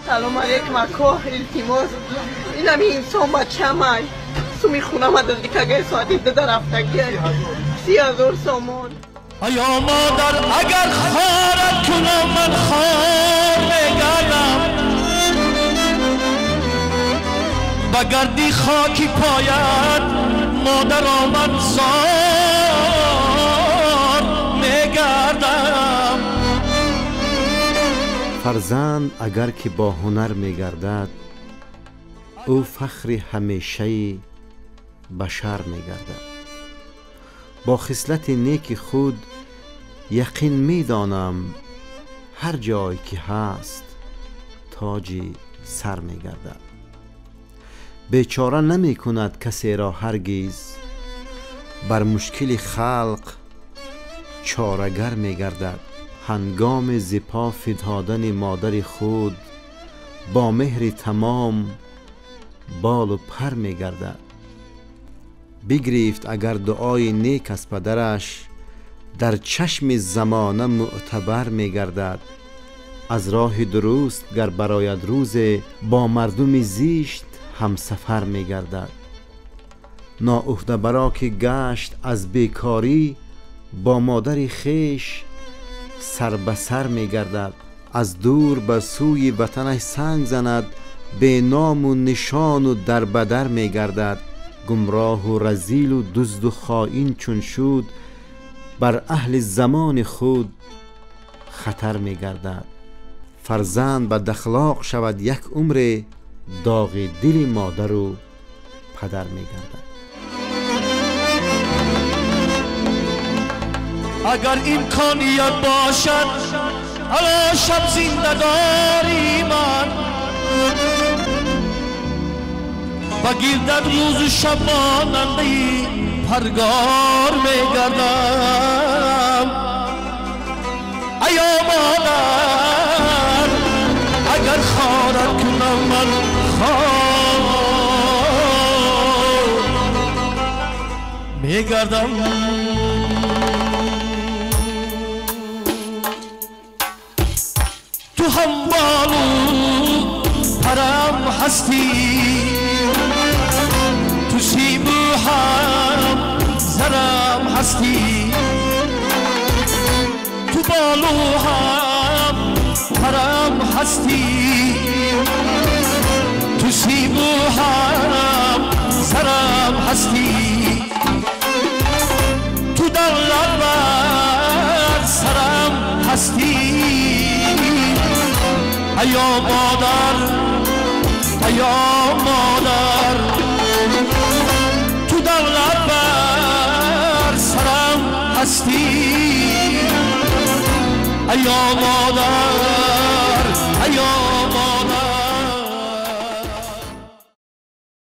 سلام علیکم اکا التماس اینم انسان بچه من سو میخونم از دیگه اگه ساعتی ده رفتگی 30,000 سامان. ایا مادر اگر خارت کنم من خار میگردم بگردی خاکی پایت مادر آمد زار میگردم. فرزند اگر که با هنر میگردد او فخر همیشه بشر میگردد. با خصلت نیک خود یقین میدانم هر جای که هست تاج سر میگردد. بیچاره نمی کند کسی را هرگز بر مشکل خلق چاره‌گر میگردد. هنگام زپا فدادن مادر خود با مهر تمام بال و پر میگردد. بگرفت اگر دعای نیک از پدرش در چشم زمانه معتبر میگردد. از راه درست گر براید روز با مردم زیشت همسفر میگردد. ناعهده برا که گشت از بیکاری با مادر خویش سر به سر میگردد. از دور به سوی وطنش سنگ زند به نام و نشان و در بدر میگردد. گمراه و رذیل و دزد و خائن چون شد بر اهل زمان خود خطر میگردد. فرزند بد اخلاق شود یک عمر داغ دل مادر و پدر میگردد. اگر امکانیت باشد الا شب زندگاری من بگیردد روز و شب ماننده پرگار میگردم. ایا مادر اگر خارت کنم من خار میگردم. تو هم بالو پرم هستی تو سیبو هم زرم هستی تو بالو هم پرم هستی تو سیبو هم زرم هستی تو در لبر سرم هستی. ایا مادر ایا مادر تو در لبر سرم هستی. ایا مادر